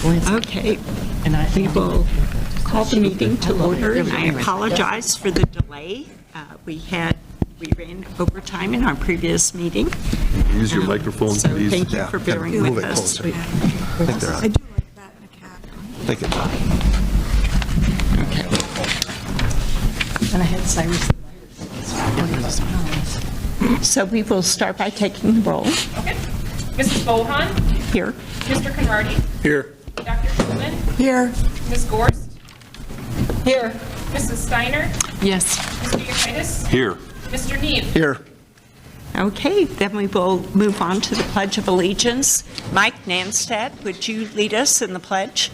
Okay, we will call the meeting to order, and I apologize for the delay. We ran overtime in our previous meeting. Use your microphone, So please. thank you for bearing Move with it us. closer. I think they're on. I do like that in a cat. Take it. Okay. And I had Cyrus. So we will start by taking the roll. Okay. Mrs. Bohan, Here. Mr. Conrady, Here. Dr. Schulman, Here. Ms. Gorst, Here. Mrs. Steiner, Yes. Mr. Yekitis, Here. Mr. Neve. Here. Okay, then we will move on to the Pledge of Allegiance. Mike Nanstad, would you lead us in the pledge? To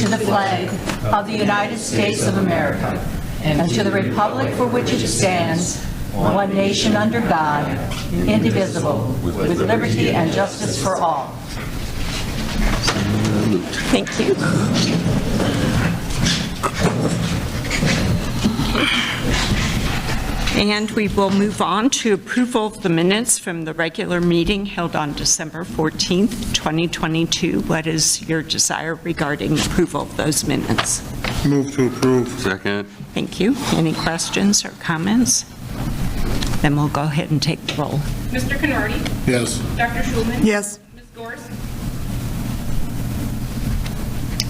the flag of the United States of America and to the republic for which it stands, one nation under God, indivisible, with liberty and justice for all. Thank you. And we will move on to approval of the minutes from the regular meeting held on December 14th, 2022. What is your desire regarding approval of those minutes? Move to approve. Second. Thank you. Any questions or comments? Then we'll go ahead and take the roll. Mr. Conrady, Yes. Dr. Schulman, Yes. Ms. Gorst,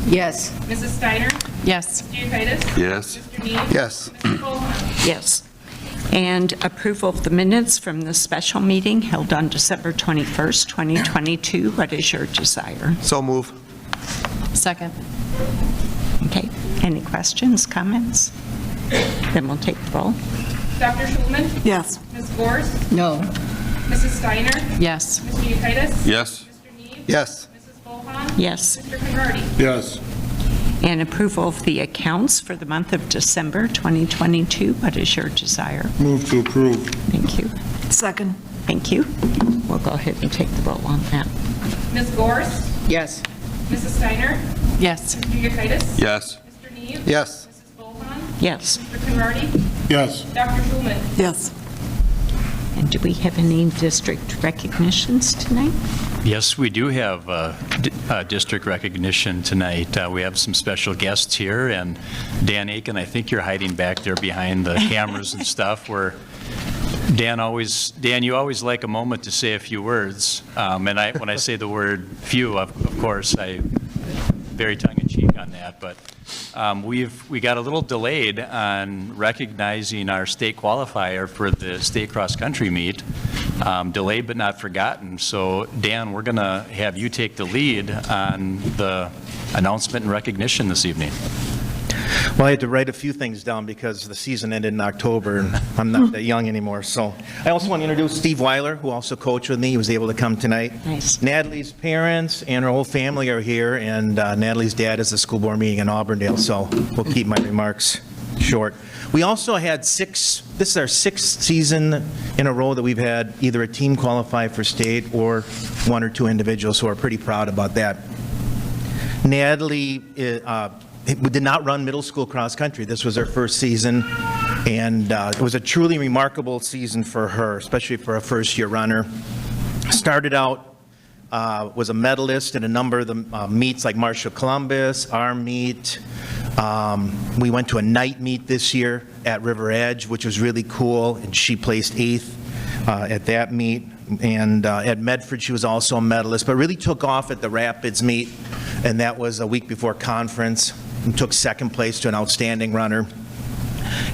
Yes. Mrs. Steiner, Yes. Mr. Yekitis, Yes. Mr. Neve. Yes. Mrs. Bohan. Yes. And approval of the minutes from the special meeting held on December 21st, 2022. What is your desire? So move. Second. Okay. Any questions, comments? Then we'll take the roll. Dr. Schulman, Yes. Ms. Gorst, No. Mrs. Steiner, Yes. Mr. Yekitis, Yes. Mr. Neve. Yes. Mrs. Bohan. Yes. Mr. Conrady. Yes. And approval of the accounts for the month of December 2022. What is your desire? Move to approve. Thank you. Second. Thank you. We'll go ahead and take the roll on that. Ms. Gorst, Yes. Mrs. Steiner, Yes. Mr. Yekitis, Yes. Mr. Neve. Yes. Mrs. Bohan. Yes. Mr. Conrady, Yes. Dr. Schulman. Yes. And do we have any district recognitions tonight? Yes, we do have district recognition tonight. We have some special guests here, and Dan Aiken, I think you're hiding back there behind the cameras and stuff, where Dan, you always like a moment to say a few words. And when I say the word few, of course, I very tongue-in-cheek on that, but we got a little delayed on recognizing our state qualifier for the state cross-country meet. Delayed but not forgotten. So, Dan, we're going to have you take the lead on the announcement and recognition this evening. Well, I had to write a few things down because the season ended in October, and I'm not that young anymore. So I also want to introduce Steve Weiler, who also coached with me. He was able to come tonight. Nice. Natalie's parents and her whole family are here, and Natalie's dad is at the school board meeting in Auburndale, so we'll keep my remarks short. We also had this is our sixth season in a row that we've had either a team qualify for state or one or two individuals, so we're pretty proud about that. Natalie did not run middle school cross country. This was her first season, and it was a truly remarkable season for her, especially for a first-year runner. Started out, was a medalist in a number of the meets like Marshall Columbus, our meet. We went to a night meet this year at River Edge, which was really cool, and she placed 8th at that meet. And at Medford, she was also a medalist, but really took off at the Rapids meet, and that was a week before conference, and took second place to an outstanding runner.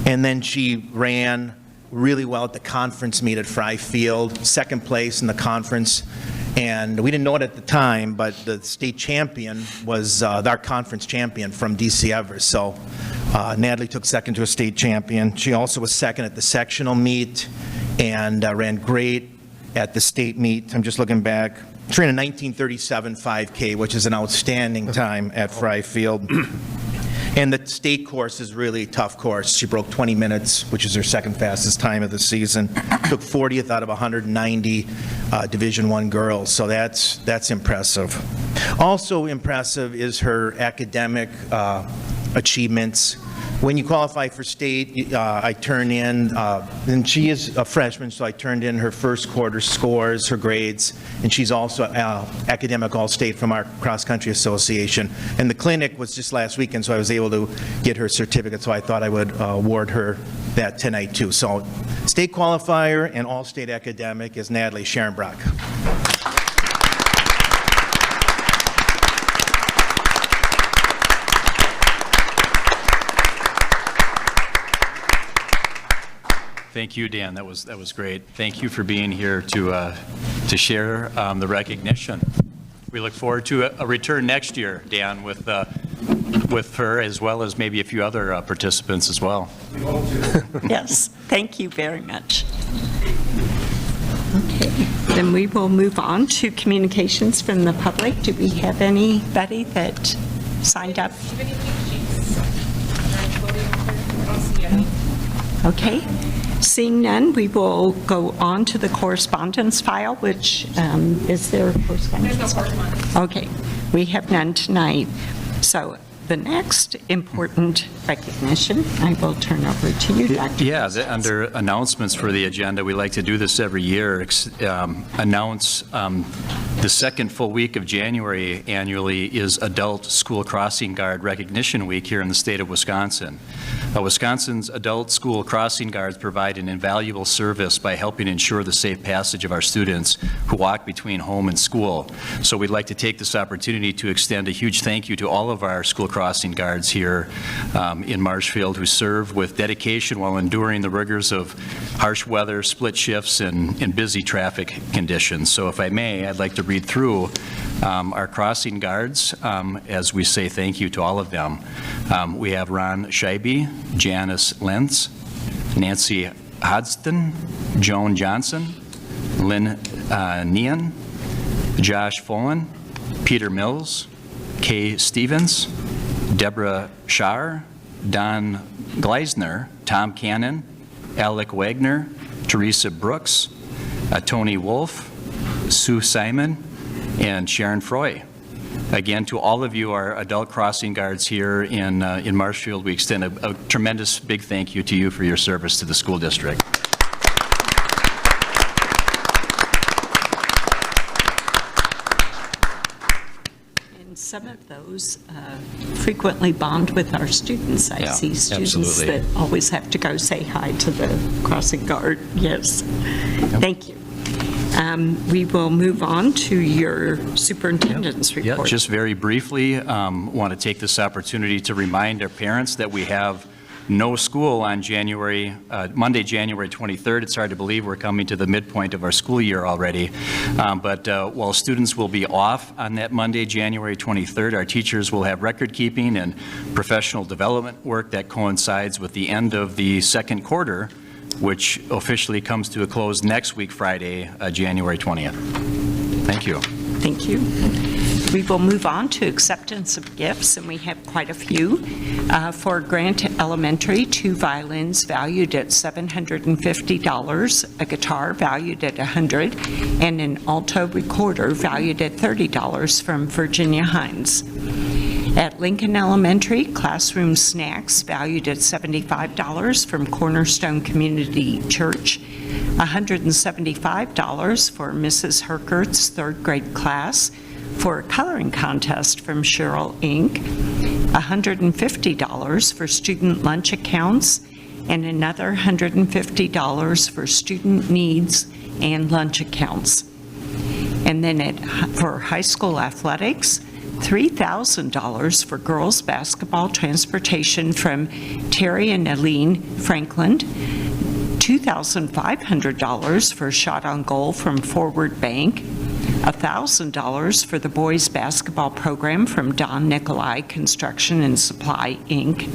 And then she ran really well at the conference meet at Fry Field, second place in the conference. And we didn't know it at the time, but the state champion was our conference champion from DC Everest. So Natalie took second to a state champion. She also was second at the sectional meet and ran great at the state meet. I'm just looking back. She ran a 1937 5K, which is an outstanding time at Fry Field. And the state course is really a tough course. She broke 20 minutes, which is her second fastest time of the season. Took 40th out of 190 Division I girls, so that's impressive. Also impressive is her academic achievements. When you qualify for state, I turn in, and she is a freshman, so I turned in her first quarter scores, her grades, and she's also academic all-state from our cross-country association. And the clinic was just last weekend, so I was able to get her certificate, so I thought I would award her that tonight, too. So state qualifier and all-state academic is Natalie Sharonbrock. Thank you, Dan. That was great. Thank you for being here to share the recognition. We look forward to a return next year, Dan, with her as well as maybe a few other participants as well. Yes, thank you very much. Okay, then we will move on to communications from the public. Do we have anybody that signed up? Do you have any pink sheets? I don't see any. Okay. Seeing none, we will go on to the correspondence file, which is there correspondence? There's no correspondence. Okay, we have none tonight. So the next important recognition, I will turn over to you, Dr. Yeah, under announcements for the agenda, we like to do this every year, announce the second full week of January annually is Adult School Crossing Guard Recognition Week here in the state of Wisconsin. Wisconsin's adult school crossing guards provide an invaluable service by helping ensure the safe passage of our students who walk between home and school. So we'd like to take this opportunity to extend a huge thank you to all of our school crossing guards here in Marshfield who serve with dedication while enduring the rigors of harsh weather, split shifts, and busy traffic conditions. So if I may, I'd like to read through our crossing guards as we say thank you to all of them. We have Ron Scheibe, Janice Lentz, Nancy Hodgson, Joan Johnson, Lynn Nean, Josh Folan, Peter Mills, Kay Stevens, Deborah Schar, Don Gleisner, Tom Cannon, Alec Wagner, Teresa Brooks, Tony Wolf, Sue Simon, and Sharon Froy. Again, to all of you, our adult crossing guards here in Marshfield, we extend a tremendous big thank you to you for your service to the school district. And some of those frequently bond with our students. I see students absolutely. that always have to go say hi to the crossing guard. Yes. Thank you. We will move on to your superintendent's report. Yeah, just very briefly, want to take this opportunity to remind our parents that we have no school on Monday, January 23rd. It's hard to believe we're coming to the midpoint of our school year already. But while students will be off on that Monday, January 23rd, our teachers will have record keeping and professional development work that coincides with the end of the second quarter, which officially comes to a close next week, Friday, January 20th. Thank you. Thank you. We will move on to acceptance of gifts, and we have quite a few. For Grant Elementary, 2 violins valued at $750, a guitar valued at $100, and an alto recorder valued at $30 from Virginia Hines. At Lincoln Elementary, classroom snacks valued at $75 from Cornerstone Community Church, $175 for Mrs. Herkert's third grade class, for a coloring contest from Cheryl Inc., $150 for student lunch accounts, and another $150 for student needs and lunch accounts. And then for high school athletics, $3,000 for girls basketball transportation from Terry and Aline Franklin, $2,500 for shot on goal from Forward Bank, $1,000 for the boys basketball program from Don Nicolai Construction and Supply, Inc.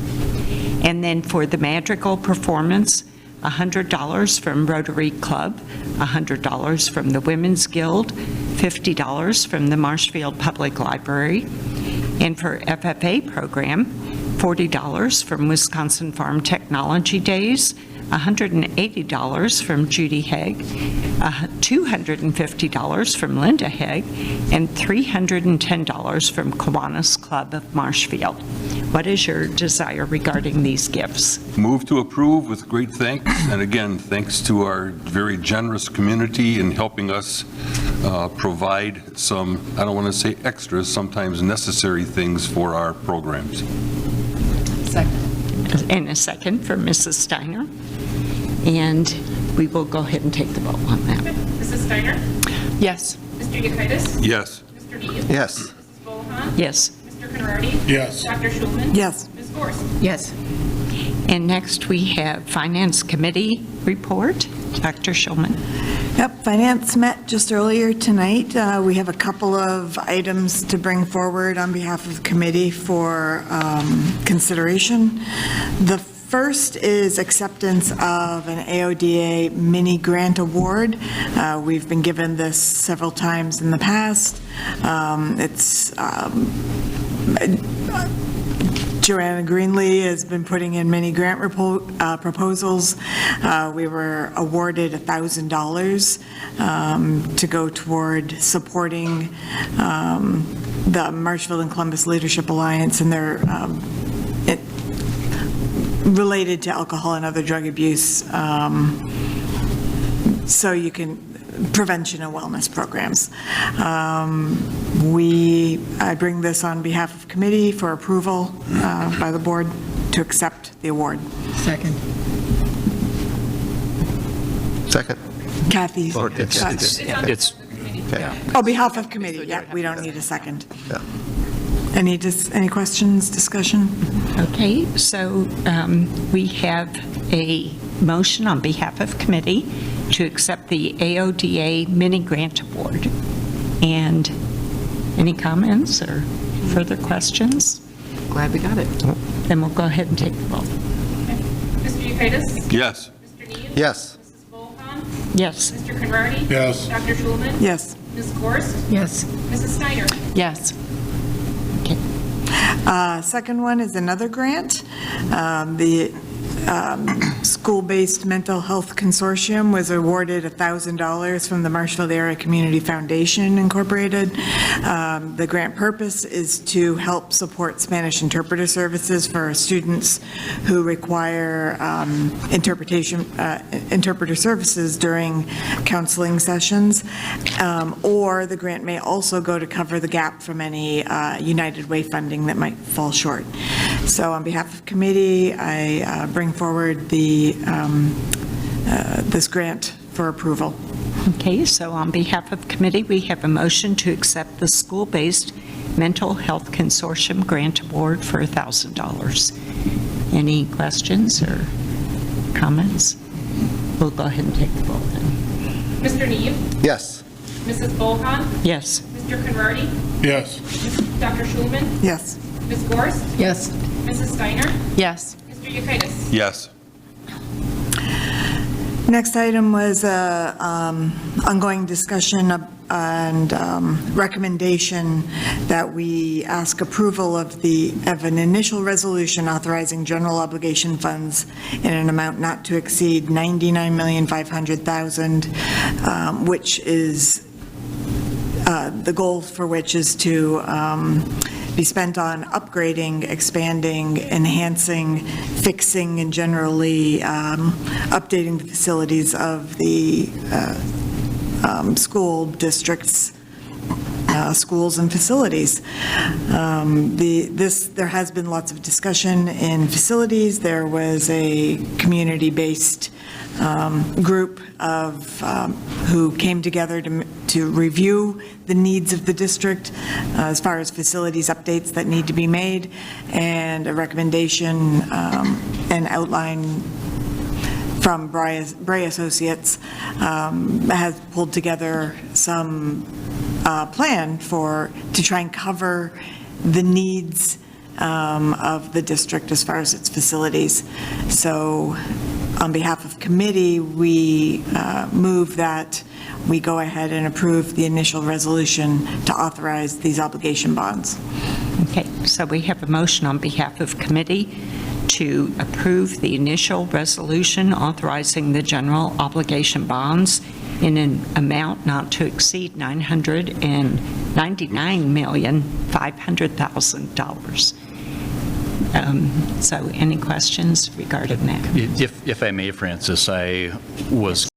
And then for the Madrigal performance, $100 from Rotary Club, $100 from the Women's Guild, $50 from the Marshfield Public Library, and for FFA program, $40 from Wisconsin Farm Technology Days, $180 from Judy Haig, $250 from Linda Haig, and $310 from Kiwanis Club of Marshfield. What is your desire regarding these gifts? Move to approve with great thanks, and again, thanks to our very generous community in helping us provide some, I don't want to say extras, sometimes necessary things for our programs. And a second from Mrs. Steiner. And we will go ahead and take the vote on that. Mrs. Steiner? Yes. Mr. Yekitis? Yes. Mr. Neve? Yes. Mrs. Bohan? Yes. Mr. Conrady? Yes. Dr. Schulman? Yes. Ms. Gorst? Yes. And next, we have Finance Committee report. Dr. Schulman. Yep, Finance met just earlier tonight. We have a couple of items to bring forward on behalf of the committee for consideration. The first is acceptance of an AODA mini grant award. We've been given this several times in the past. It's Joanna Greenlee has been putting in many grant proposals. We were awarded $1,000 to go toward supporting the Marshfield and Columbus Leadership Alliance and their related to alcohol and other drug abuse. So you can prevention and wellness programs. I bring this on behalf of committee for approval by the board to accept the award. Second. Second. Kathy. Or it's- It's, On behalf of committee, yeah, we don't need a second. Yeah. Any questions, discussion? Okay, so we have a motion on behalf of committee to accept the AODA mini grant award. And any comments or further questions? Glad we got it. Then we'll go ahead and take the vote. Mr. Yekitis? Yes. Mr. Neve? Yes. Mrs. Bohan? Yes. Mr. Conrady? Yes. Dr. Schulman? Yes. Ms. Gorst? Yes. Mrs. Steiner? Yes. Okay. Second one is another grant. The School-Based Mental Health Consortium was awarded $1,000 from the Marshfield Area Community Foundation Incorporated. The grant purpose is to help support Spanish interpreter services for students who require interpreter services during counseling sessions, or the grant may also go to cover the gap from any United Way funding that might fall short. So on behalf of committee, I bring forward this grant for approval. Okay, so on behalf of committee, we have a motion to accept the School-Based Mental Health Consortium Grant Award for $1,000. Any questions or comments? We'll go ahead and take the vote then. Mr. Neve? Yes. Mrs. Bohan? Yes. Mr. Conrady? Yes. Dr. Schulman? Yes. Ms. Gorst? Yes. Mrs. Steiner? Yes. Mr. Yekitis? Yes. Next item was ongoing discussion and recommendation that we ask approval of an initial resolution authorizing general obligation funds in an amount not to exceed $99,500,000, which is the goal for which is to be spent on upgrading, expanding, enhancing, fixing, and generally updating the facilities of the school districts, schools and facilities. There has been lots of discussion in facilities. There was a community-based group of who came together to review the needs of the district as far as facilities updates that need to be made, and a recommendation and outline from Bray Associates has pulled together some plan to try and cover the needs of the district as far as its facilities. So on behalf of committee, we move that we go ahead and approve the initial resolution to authorize these obligation bonds. Okay, so we have a motion on behalf of committee to approve the initial resolution authorizing the general obligation bonds in an amount not to exceed $999,500,000. So any questions regarding that? If I may, Francis, I was